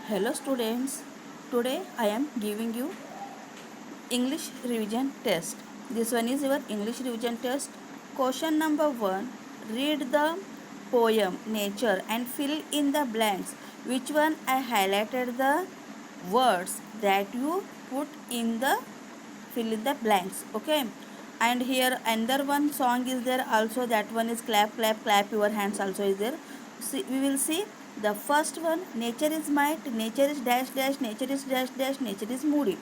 Hello students, today I am giving you English revision test. This one is your English revision test. Question number 1. Read the poem Nature and fill in the blanks. Which one I highlighted the words that you put in the fill in the blanks. Okay. And here another one song is there also, that one is clap clap clap your hands also is there. See, we will see the first one. Nature is might, nature is dash dash, nature is dash dash, nature is moody.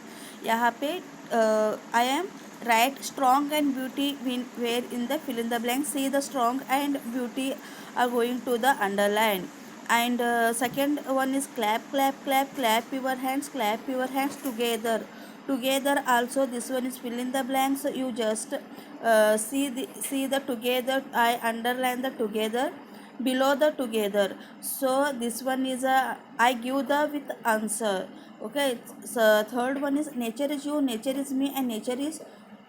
यहाँ पे I am write strong and beauty where in the fill in the blank. See, the strong and beauty are going to the underline. And second one is clap clap clap clap your hands, clap your hands together. Together also, this one is fill in the blanks. So you just see the together. I underline the together below the together. So this one is a I give the with answer. Okay. So third one is nature is you, nature is me, and nature is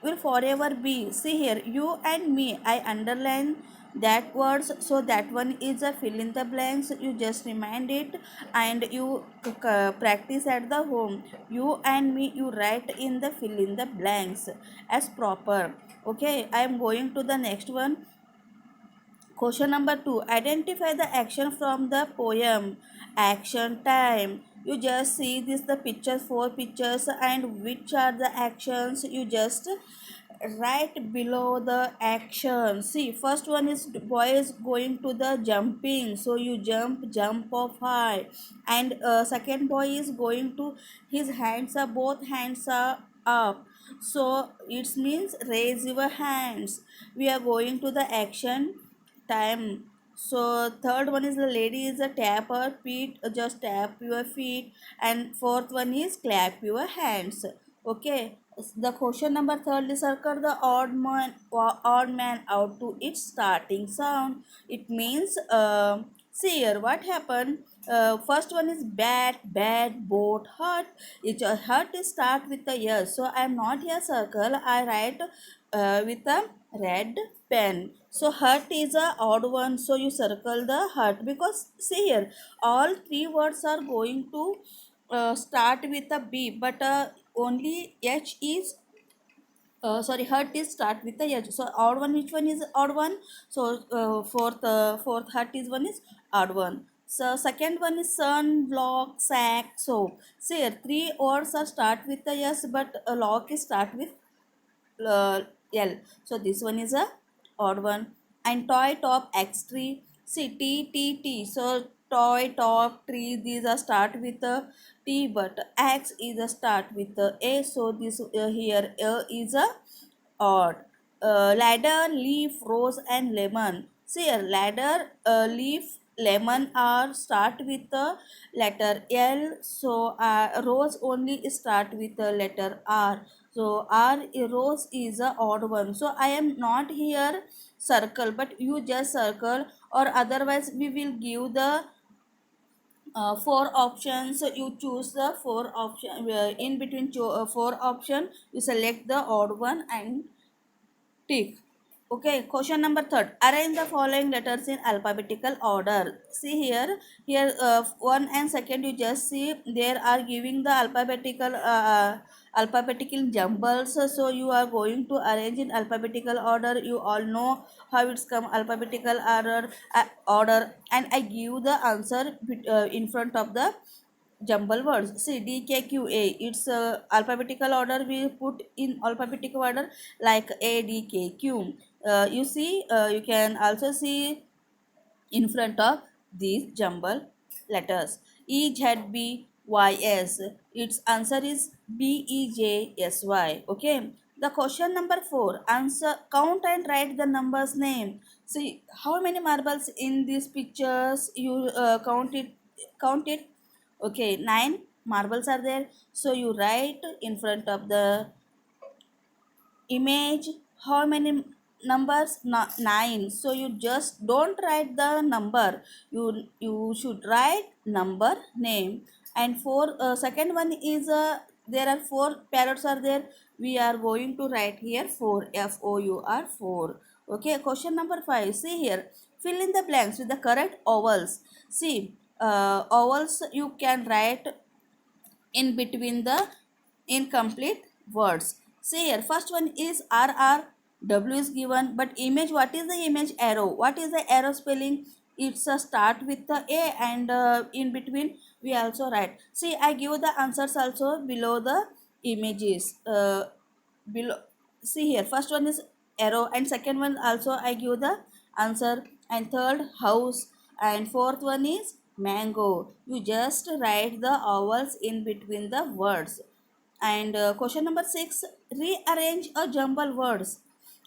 will forever be. See here, you and me, I underline that words. So that one is a fill in the blanks. You just remind it and you practice at the home. You and me, you write in the fill in the blanks as proper. Okay, I am going to the next one. Question number 2. Identify the action from the poem. Action time. You just see this the pictures, four pictures, and which are the actions. You just write below the action. See, first one is boy is going to the jumping. So you jump of high. And second boy is going to, his hands are, both hands are up. So it means raise your hands. We are going to the action time. So third one is the lady is a tap her feet, just tap your feet. And fourth one is clap your hands. Okay. The question number third is circle the odd man out to its starting sound. It means see here what happened. First one is bad boat hurt. It's a hurt is start with the yes. So I am not here circle. I write with a red pen. So hurt is a odd one. So you circle the hurt because see here all three words are going to start with a B, but only H is sorry, hurt is start with the H. So odd one, which one is odd one? So fourth hurt is one is odd one. So second one is sun, block, sack. So see here three words are start with the S, but lock is start with uh, L. So this one is a odd one. And toy, top, X tree. See T T T. So toy, top, tree. These are start with a T, but X is a start with a A. So this here is a odd. Ladder, leaf, rose, and lemon. See here, ladder, leaf, lemon are start with the letter L. So rose only start with the letter R. So R, rose is a odd one. So I am not here circle, but you just circle, or otherwise we will give the four options. So you choose the four option, in between four option you select the odd one and tick. Okay, question number third. Arrange the following letters in alphabetical order. See here, one and second you just see there are giving the alphabetical jumbles. So you are going to arrange in alphabetical order. You all know how it's come alphabetical order, and I give the answer in front of the jumble words. See D K Q A. It's alphabetical order. We put in alphabetical order like A D K Q. You see, you can also see in front of these jumble letters. E Z B Y S. Its answer is B E J S Y. Okay. The question number 4. Answer, count and write the numbers name. See how many marbles in these pictures. You count it. Okay, 9 marbles are there. So you write in front of the image how many numbers. 9. So you just don't write the number. You should write number name. And for second one is there are 4 parrots are there. We are going to write here 4, F-O-U-R, 4. Okay, question number 5. See here, fill in the blanks with the correct ovals. See, vowels you can write in between the incomplete words. See here, first one is RR, W is given, but image, what is the image? Arrow. What is the arrow spelling? It's a start with the A, and in between we also write. See, I give the answers also below the images. Below, see here, first one is arrow, and second one also I give the answer, and third house, and fourth one is mango. You just write the vowels in between the words. And question number 6, rearrange a jumble words.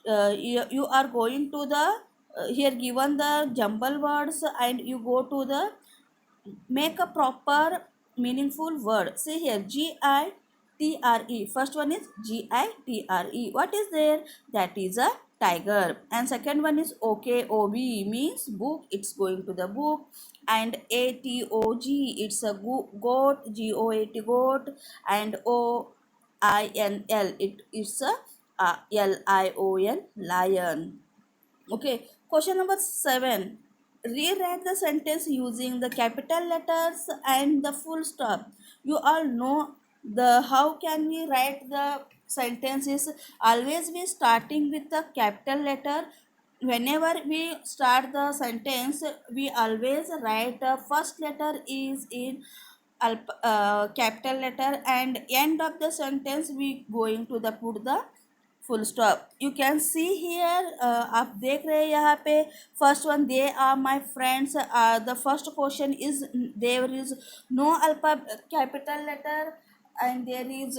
You are going to the here given the jumble words, and you go to the make a proper meaningful word. See here, G-I-T-R-E. First one is G-I-T-R-E. What is there? That is a tiger. And second one is O-K-O-B, means book. It's going to the book. And A-T-O-G, it's a goat. G-O-A-T, goat. And O-I-N-L, it's a L-I-O-N, lion. Okay, question number 7. Rewrite the sentence using the capital letters and the full stop. You all know the how can we write the sentences. Always we starting with the capital letter. Whenever we start the sentence, we always write the first letter is in capital letter, and end of the sentence we going to the put the full stop. You can see here, आप देख रहे हैं यहाँ पे first one, dear my friends. The first question is there is no alpha capital letter and there is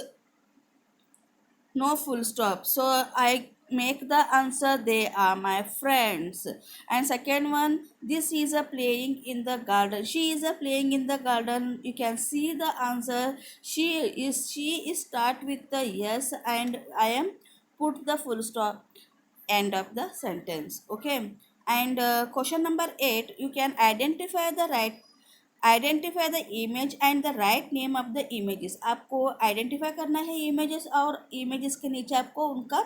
no full stop, so I make the answer they are my friends. And second one, this is a playing in the garden, she is a playing in the garden. You can see the answer, she is start with the yes, and I am put the full stop, end of the sentence. Okay. And question number 8, you can identify the image and the right name of the images. आपको identify करना है images, और images के नीचे आपको उनका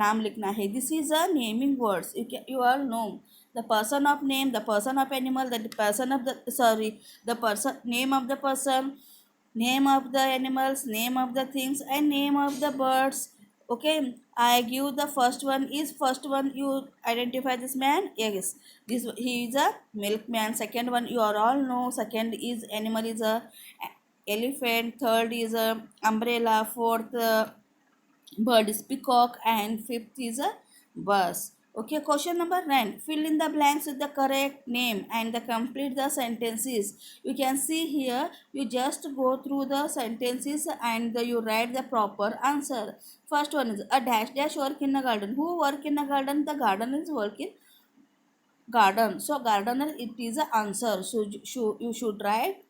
नाम लिखना है. This is a naming words. You all know the person of name, the person of animal, the person of the, sorry, the person, name of the person, name of the animals, name of the things, and name of the birds. Okay, I give the first one is, first one you identify this man. Yes, this he is a milkman. Second one you are all know, second is animal is a elephant. Third is a umbrella. Fourth bird is peacock, and fifth is a bus. Okay, question number 9. Fill in the blanks with the correct name and the complete the sentences. You can see here, you just go through the sentences, and you write the proper answer. First one is a dash dash work in a garden. Who work in a garden? The garden is working garden. So gardener, it is a answer. So you should write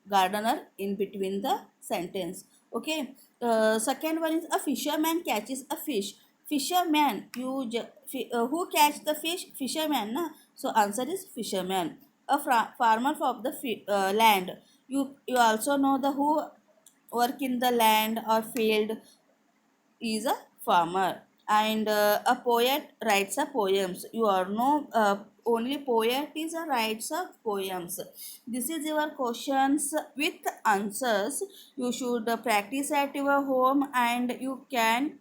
gardener in between the sentence. Okay. Second one is a fisherman catches a fish. Fisherman, who catch the fish? Fisherman, na? So answer is fisherman. A farmer of the land. You also know the who work in the land or field is a farmer. And a poet writes a poems. You are no only poet is a writes a poems. This is your questions with answers. You should practice at your home, and you can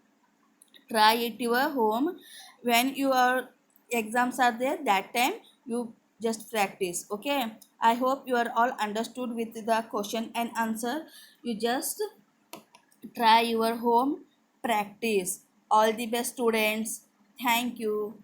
try it your home when your exams are there. That time you just practice. Okay, I hope you are all understood with the question and answer. You just try your home practice. All the best, students. Thank you.